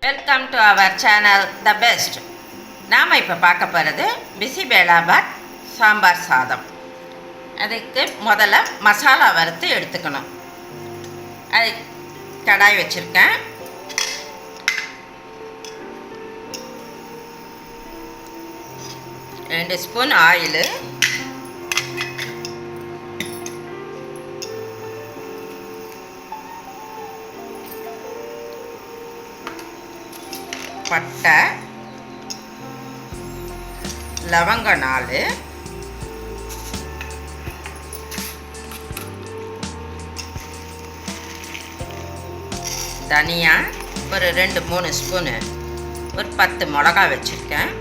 Welcome to our channel the best. நாம் இப்போ பார்க்க போகிறது பிசிபேளாபாத் சாம்பார் சாதம். அதுக்கு முதல்ல மசாலா வறுத்து எடுத்துக்கணும். அது கடாய் வச்சுருக்கேன். ரெண்டு ஸ்பூன் ஆயிலு, பட்டை, லவங்க 4, தனியா ஒரு 2-3 ஸ்பூனு, ஒரு 10 மிளகா வச்சுருக்கேன்.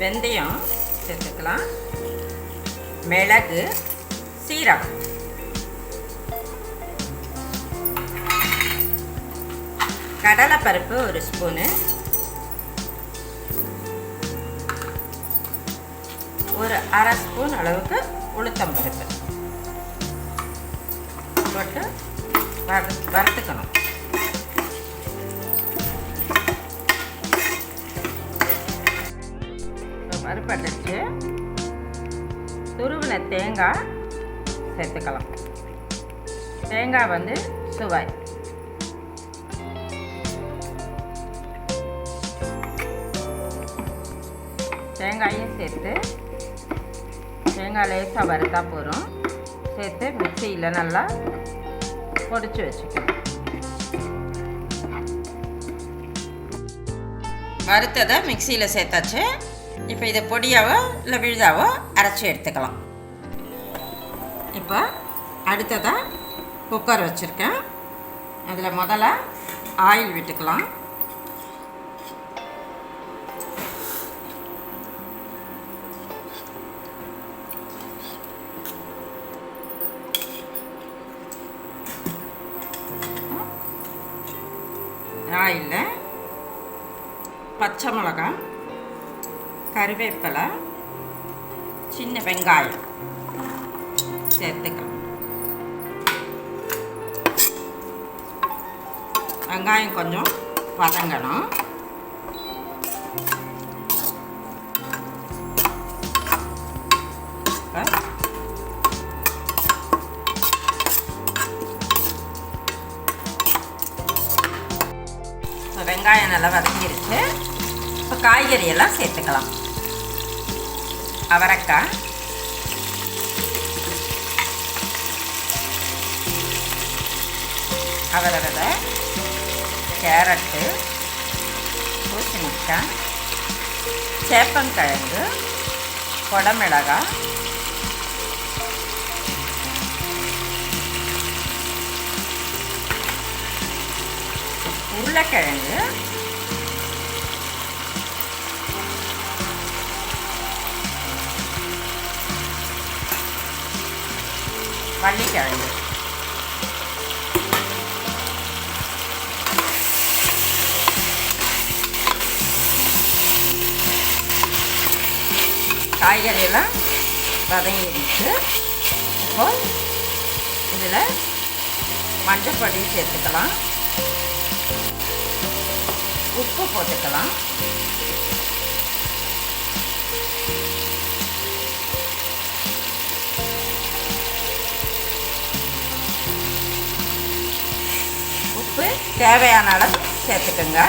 வெந்தயம் சேர்த்துக்கலாம், மிளகு, சீரகம், கடலைப்பருப்பு ஒரு ஸ்பூனு, ஒரு அரை ஸ்பூன் அளவுக்கு உளுத்தம்பருப்பு போட்டு வறுத்துக்கணும். வறுப்படைச்சு துருவின தேங்காய் சேர்த்துக்கலாம். தேங்காய் வந்து சுவை. தேங்காயும் சேர்த்து தேங்காய் லேசாக வறுத்தா போதும். சேர்த்து மிக்சியில் நல்லா பொடிச்சு வச்சுக்கணும். வறுத்ததை மிக்சியில் சேர்த்தாச்சு. இப்போ இதை பொடியாவோ இல்லை விழுதாவோ அரைச்சி எடுத்துக்கலாம். இப்போ அடுத்ததாக குக்கர் வச்சுருக்கேன். அதில் முதல்ல ஆயில் விட்டுக்கலாம். ஆயிலில் பச்சை மிளகாய், கருவேப்பிலை, சின்ன வெங்காயம் சேர்த்துக்கலாம். வெங்காயம் கொஞ்சம் வதங்கணும். வெங்காயம் நல்லா வதங்கிருச்சு. இப்போ காய்கறியெல்லாம் சேர்த்துக்கலாம். அவரைக்காய், அவரை விதை, கேரட்டு, பூசணிக்காய், சேப்பங்கிழங்கு, குடமிளகாய், உருளைக்கிழங்கு, வள்ளிக்கிழங்கு, காய்கறியெல்லாம் வதங்கிடுச்சு. இப்போ இதில் மஞ்சப்பொடி சேர்த்துக்கலாம், உப்பு போட்டுக்கலாம், உப்பு தேவையான அளவு சேர்த்துக்கோங்க.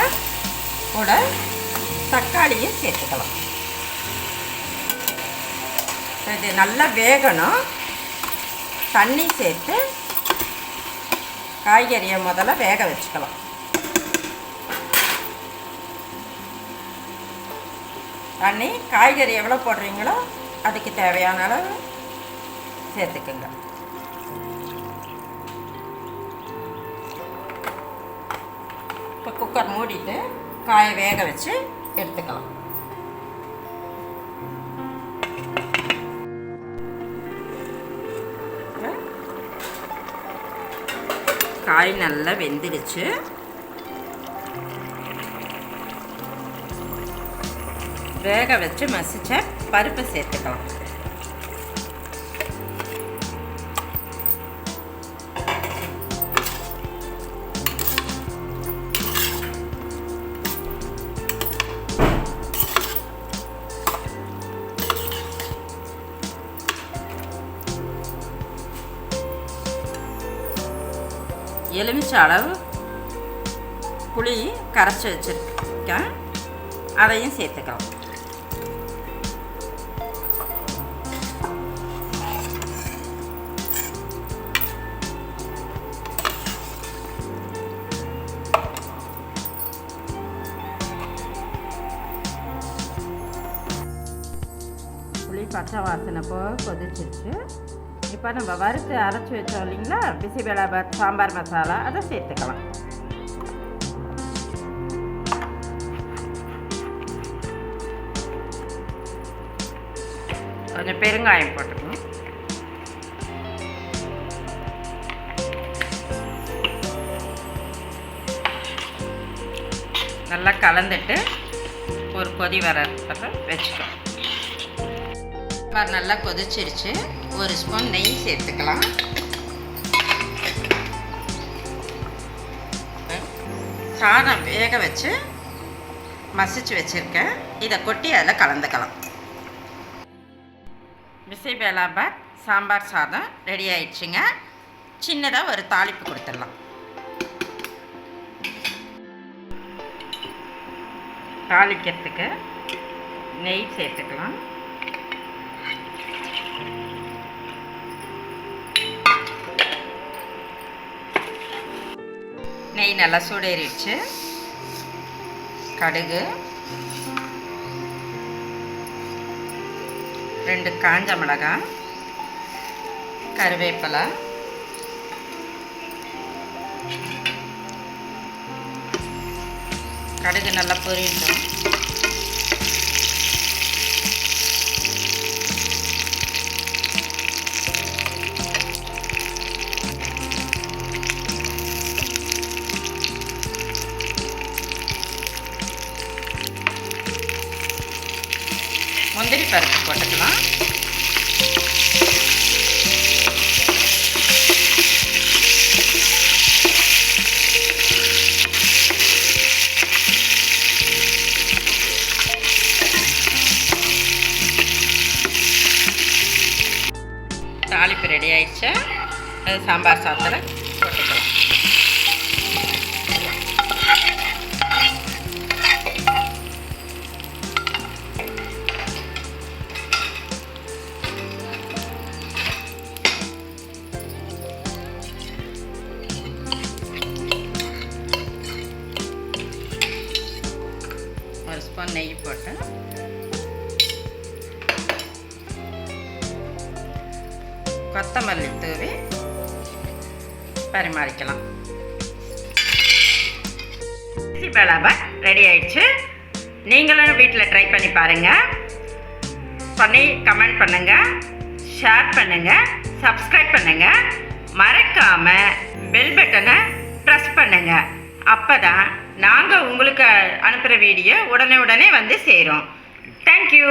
கூட தக்காளியும் சேர்த்துக்கலாம். இது நல்லா வேகணும். தண்ணி சேர்த்து காய்கறியை முதல்ல வேக வச்சுக்கலாம். தண்ணி காய்கறி எவ்வளோ போடுறீங்களோ அதுக்கு தேவையான அளவு சேர்த்துக்குங்க. இப்போ குக்கர் மூடிட்டு காயை வேக வச்சு எடுத்துக்கலாம். காய் நல்லா வெந்துடுச்சு. வேக வச்சு மசிச்ச பருப்பு சேர்த்துக்கலாம். எலுமிச்சை அளவு புளி கரைச்சி வச்சுருக்கேன், அதையும் சேர்த்துக்கலாம். புளி பச்சை வாசனை போக கொதிச்சிருச்சு. இப்போ நம்ம வறுத்து அரைச்சி வச்சோம் இல்லைங்களா, பிசிபேளாபாத் சாம்பார் மசாலா, அதை சேர்த்துக்கலாம். கொஞ்சம் பெருங்காயம் போட்டுக்கணும். நல்லா கலந்துட்டு ஒரு கொதி வர வச்சுக்கணும். நல்லா கொதிச்சிருச்சு. ஒரு ஸ்பூன் நெய் சேர்த்துக்கலாம். சாதம் வேக வச்சு மசிச்சு வச்சுருக்கேன், இதை கொட்டி அதில் கலந்துக்கலாம். பிசிபேளாபாத் சாம்பார் சாதம் ரெடி ஆயிடுச்சுங்க. சின்னதாக ஒரு தாளிப்பு கொடுத்துடலாம். தாளிக்கிறதுக்கு நெய் சேர்த்துக்கலாம். நெய் நல்லா சூடேறிடுச்சு. கடுகு, 2 காஞ்ச மிளகாய், கருவேப்பிலை, கடுகு நல்லா பொரியட்டும். முந்திரி பருப்பு போட்டுக்கலாம். தாளிப்பு ரெடி ஆயிடுச்சு. அது சாம்பார் சாதத்தில் போட்டுக்கலாம். ஒரு ஸ்பூன் நெய் போட்டு கொத்தமல்லி தூவி பரிமாறிக்கலாம். பிசிபேளாபாத் ரெடி ஆயிடுச்சு. நீங்களும் வீட்டில் ட்ரை பண்ணி பாருங்கள். கமெண்ட் பண்ணுங்கள், ஷேர் பண்ணுங்கள், சப்ஸ்கிரைப் பண்ணுங்கள். மறக்காமல் பெல் பட்டனை ப்ரெஸ் பண்ணுங்கள். அப்போ தான் நாங்கள் உங்களுக்கு அனுப்புகிற வீடியோ உடனே வந்து சேரும். தேங்க்யூ.